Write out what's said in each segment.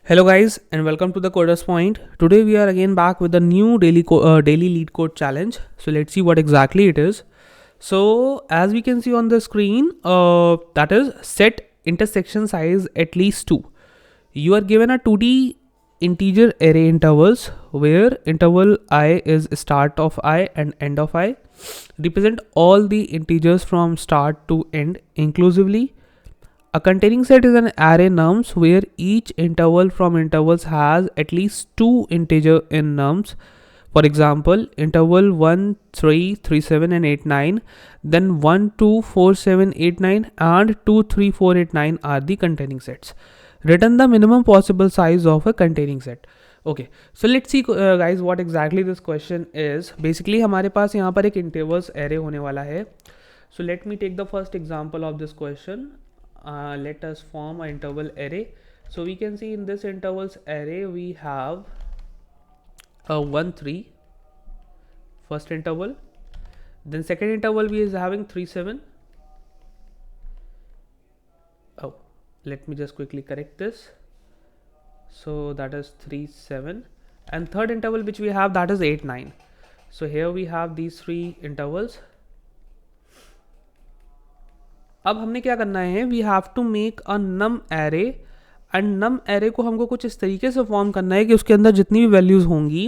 Hello guys and welcome to the Coders Point. Today we are again back with a new daily lead code challenge. So let's see what exactly it is. So as we can see on the screen, that is set intersection size at least 2. You are given a 2D integer array intervals where interval I is start of I and end of I. Represent all the integers from start to end inclusively. A containing set is an array nums where each interval from intervals has at least 2 integer in nums. For example, interval 1, 3, 3, 7 and 8, 9. Then 1, 2, 4, 7, 8, 9 and 2, 3, 4, 8, 9 are the containing sets. Return the minimum possible size of a containing set. Okay, so let's see guys what exactly this question is. Basically हमारे पास यहाँ पर एक intervals array होने वाला है. So let me take the first example of this question. Let us form an interval array. So we can see in this intervals array we have a 1 3 first interval, then second interval we is having 3 7. Oh, let me just quickly correct this. So that is 3 7, and third interval which we have, that is 8 9. So here we have these three intervals. अब हमने क्या करना है, we have to make a num array, and num array को हमको कुछ इस तरीके से फॉर्म करना है कि उसके अंदर जितनी भी वैल्यूज होंगी,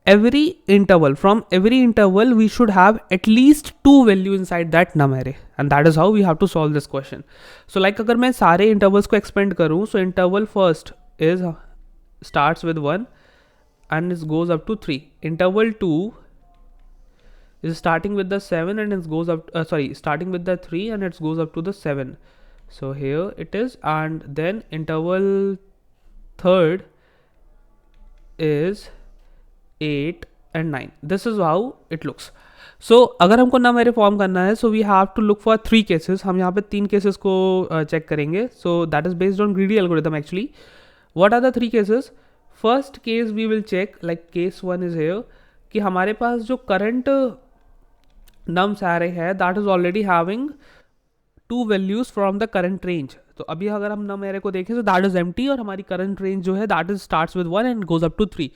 every interval from every interval we should have at least 2 value inside that num array, and that is how we have to solve this question. So like अगर मैं सारे इंटरवल्स को एक्सपेंड करूँ, so interval first is starts with 1 and it goes up to 3. Interval 2 is starting with the 7 and it goes up starting with the 3 and it goes up to the 7. So here it is, and then interval third is 8 and 9. This is how it looks. So अगर हमको नम array form करना है, so we have to look for 3 cases. हम यहाँ पे 3 cases को check करेंगे. So that is based on greedy algorithm actually. What are the 3 cases? First case we will check, like case 1 is here, कि हमारे पास जो current nums array है, that is already having 2 values from the current range. तो अभी अगर हम num array को देखें, so that is empty, और हमारी current range जो है that is starts with 1 and goes up to 3,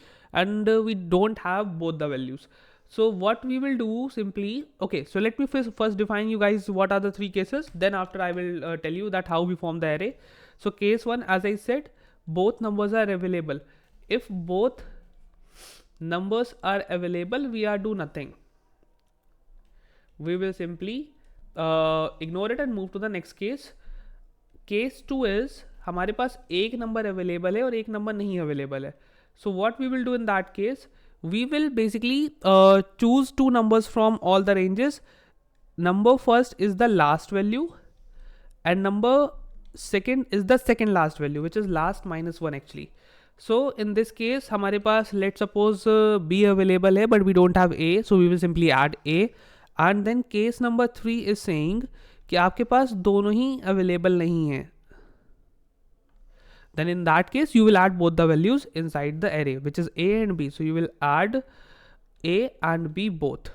and we don't have both the values. So what we will do simply, okay, so let me first define you guys what are the 3 cases, then after I will tell you that how we form the array. So case 1, as I said, both numbers are available. If both numbers are available, we are do nothing. We will simply ignore it and move to the next case. Case 2 is हमारे पास एक number available है और एक number नहीं available है. So what we will do in that case, we will basically choose 2 numbers from all the ranges. Number first is the last value and number second is the second last value, which is last minus 1 actually. So in this case हमारे पास let's suppose B available है but we don't have A, so we will simply add A. And then case number 3 is saying कि आपके पास दोनों ही available नहीं है. Then in that case you will add both the values inside the array, which is A and B. So you will add A and B both.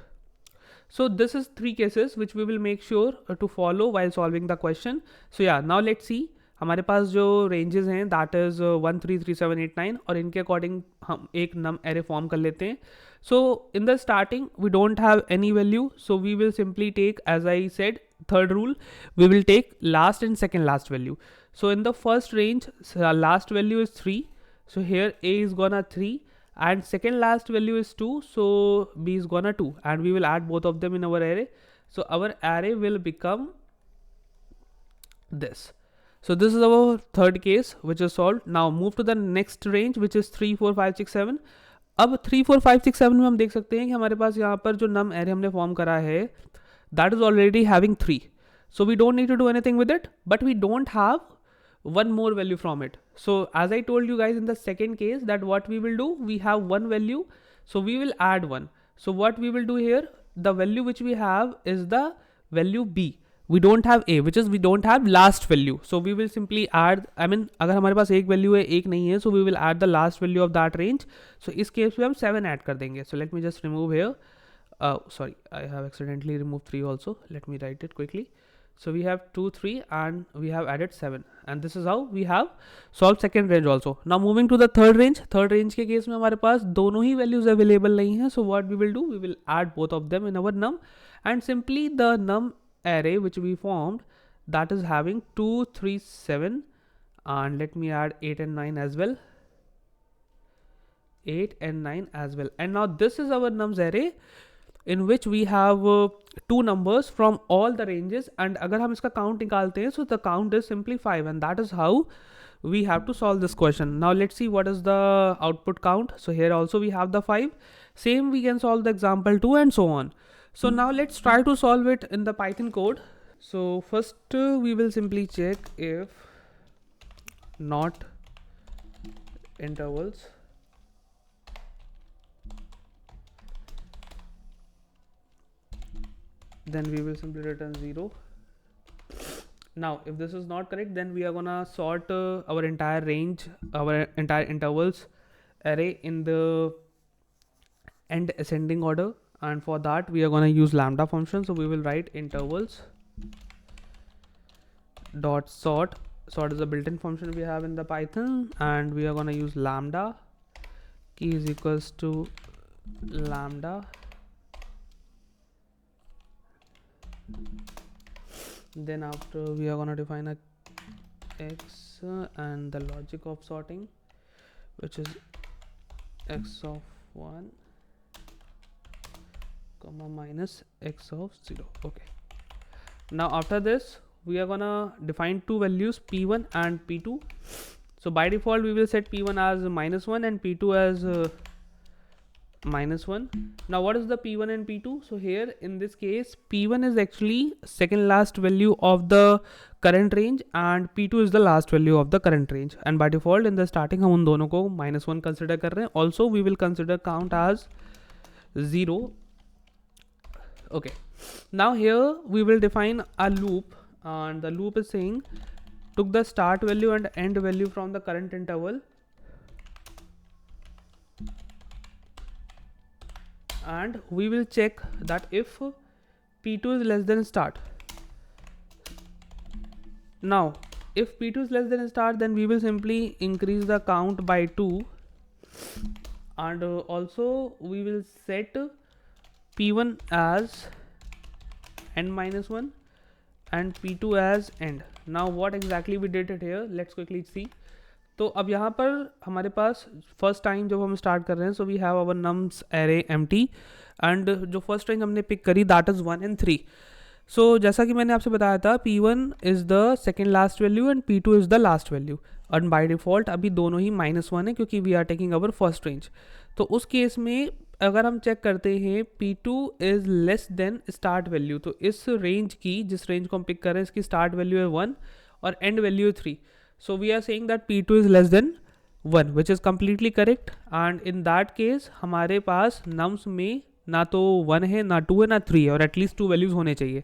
So this is 3 cases which we will make sure to follow while solving the question. So yeah, now let's see. हमारे पास जो ranges हैं that is 1 3 3 7 8 9, और इनके according हम एक नम array form कर लेते हैं. So in the starting we don't have any value, so we will simply take, as I said, third rule, we will take last and second last value. So in the first range last value is 3, so here A is gonna 3 and second last value is 2, so B is gonna 2, and we will add both of them in our array. So our array will become this. So this is our third case which is solved. Now move to the next range which is 3 4 5 6 7. अब 3 4 5 6 7 में हम देख सकते हैं कि हमारे पास यहाँ पर जो num array हमने फॉर्म करा है that is already having 3. So we don't need to do anything with it, but we don't have one more value from it. So as I told you guys in the second case that what we will do, we have one value, so we will add one. So what we will do here, the value which we have is the value B. We don't have A, which is we don't have last value. So we will simply add, I mean अगर हमारे पास एक value है एक नहीं है, so we will add the last value of that range. So इस case में हम 7 add कर देंगे. So let me just remove here. Sorry, I have accidentally removed 3 also. Let me write it quickly. So we have 2 3 and we have added 7, and this is how we have solved second range also. Now moving to the third range. Third range के case में हमारे पास दोनों ही values available नहीं है, so what we will do, we will add both of them in our num, and simply the num array which we formed, that is having 2 3 7, and let me add 8 and 9 as well, 8 and 9 as well. And now this is our nums array in which we have two numbers from all the ranges, and अगर हम इसका count निकालते हैं, so the count is simply 5, and that is how we have to solve this question. Now let's see what is the output count. So here also we have the 5. Same we can solve the example 2 and so on. So now let's try to solve it in the Python code. So first we will simply check if not intervals, then we will simply return 0. Now if this is not correct, then we are gonna sort our entire range, our entire intervals array in the end ascending order, and for that we are gonna use lambda function. So we will write intervals dot sort. Sort is a built-in function we have in the Python, and we are gonna use lambda key is equals to lambda, then after we are gonna define a x and the logic of sorting, which is x of 1 comma minus x of 0. Okay, now after this we are gonna define two values, p1 and p2. So by default we will set p1 as -1 and p2 as -1. Now what is the p1 and p2? So here in this case p1 is actually second last value of the current range, and p2 is the last value of the current range, and by default in the starting हम उन दोनों को -1 consider कर रहे हैं. Also we will consider count as 0. Okay, now here we will define a loop, and the loop is saying took the start value and end value from the current interval, and we will check that if p2 is less than start. Now if p2 is less than start, then we will simply increase the count by 2, and also we will set p1 as n-1 and p2 as end. Now what exactly we did it here, let's quickly see. तो अब यहाँ पर हमारे पास first time जब हम start कर रहे हैं, so we have our nums array empty, and जो फर्स्ट रेंज हमने पिक करी दैट इज़ 1 and 3. सो जैसा कि मैंने आपसे बताया था, p1 is the second last value and p2 is the last value, and by default अभी दोनों ही -1 है क्योंकि we are taking our first range. तो उस केस में अगर हम चेक करते हैं p2 is less than start value, तो इस रेंज की, जिस रेंज को हम पिक कर रहे हैं, इसकी स्टार्ट वैल्यू है 1 और एंड वैल्यू है 3. So we are saying that p2 is less than 1, which is completely correct, and in that case हमारे पास nums में ना तो 1 है, ना 2 है, ना 3 है, और at least 2 values होने चाहिए.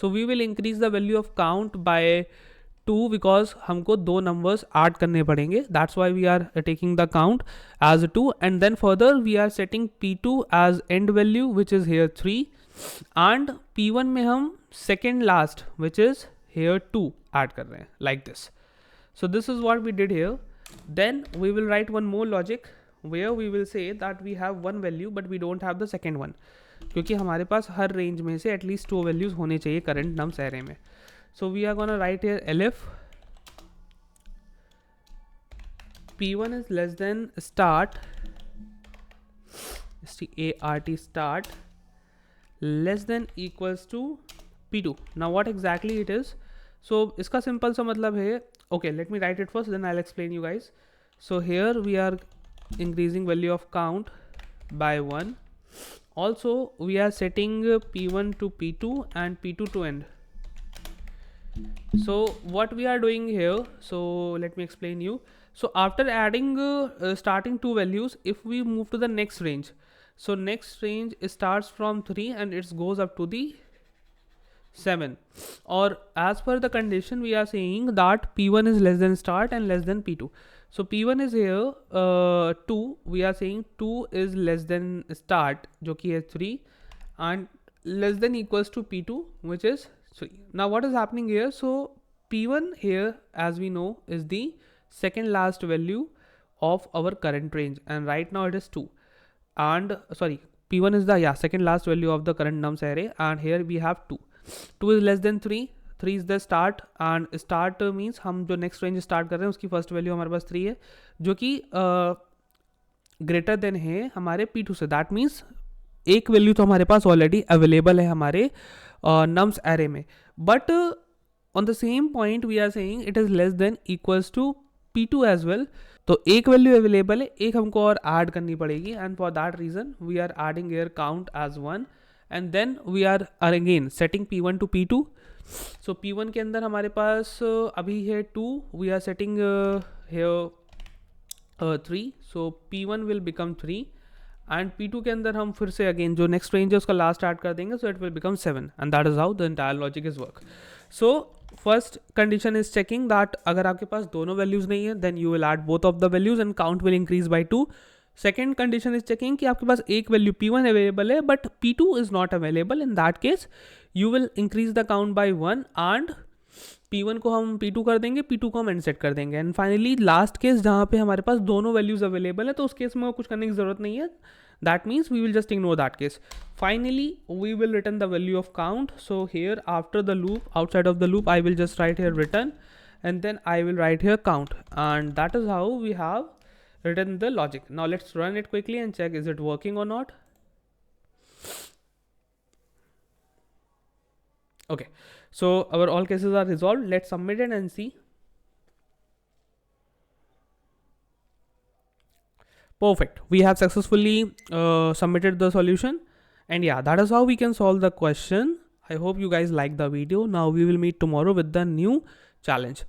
So we will increase the value of count by 2 because हमको दो numbers add करने पड़ेंगे. That's why we are taking the count as 2, and then further we are setting p2 as end value, which is here 3, and p1 में हम second last, which is here 2 add कर रहे हैं, like this. So this is what we did here. Then we will write one more logic where we will say that we have one value but we don't have the second one, क्योंकि हमारे पास हर range में से at least 2 values होने चाहिए current nums array में. So we are gonna write here elif p1 is less than start, start less than equals to p2. Now what exactly it is? So इसका simple सा मतलब है, okay, let me write it first, then I'll explain you guys. So here we are increasing value of count by 1. Also we are setting p1 to p2 and p2 to end. So what we are doing here, so let me explain you. So after adding starting two values, if we move to the next range, so next range starts from 3 and it goes up to the 7, or as per the condition we are saying that p1 is less than start and less than p2. So p1 is here 2, we are saying 2 is less than start जो कि है 3 and less than equals to p2 which is 3. Now what is happening here? So P1 here, as we know, is the second last value of our current range, and right now it is 2. And sorry, P1 is the second last value of the current nums array, and here we have 2. 2 is less than 3. 3 is the start, and start means हम जो next range start कर रहे हैं उसकी first value हमारे पास 3 है, जो कि ग्रेटर देन है हमारे P2 से. दैट मीन्स एक वैल्यू तो हमारे पास ऑलरेडी अवेलेबल है हमारे नम्स एरे में, but on the same point we are saying it is less than equals to P2 as well. तो एक वैल्यू अवेलेबल है, एक हमको और ऐड करनी पड़ेगी, and for that reason we are adding air count as 1, and then we are again setting P1 to P2. So P1 के अंदर हमारे पास अभी है 2, we are setting here 3, so P1 will become 3, and P2 के अंदर हम फिर से अगेन जो नेक्स्ट रेंज है उसका लास्ट ऐड कर देंगे, so it will become 7, and that is how the entire logic is work. So first condition is checking that अगर आपके पास दोनों वैल्यूज नहीं है, then you will add both of the values and count will increase by 2. Second condition is checking कि आपके पास एक वैल्यू P1 अवेलेबल है but P2 is not available. In that case you will increase the count bye 1 and P1 को हम P2 कर देंगे, P2 को हम एंड सेट कर देंगे. एंड फाइनली लास्ट केस जहाँ पे हमारे पास दोनों वैल्यूज अवेलेबल है, तो उस केस में कुछ करने की जरूरत नहीं है. That means we will just ignore that case. Finally, we will return the value of count. So here after the loop, outside of the loop, I will just write here return, and then I will write here count, and that is how we have written the logic. Now let's run it quickly and check is it working or not. Okay, so our all cases are resolved. Let's submit it and see. Perfect. We have successfully submitted the solution, and yeah, that is how we can solve the question. I hope you guys like the video. Now we will meet tomorrow with the new challenge.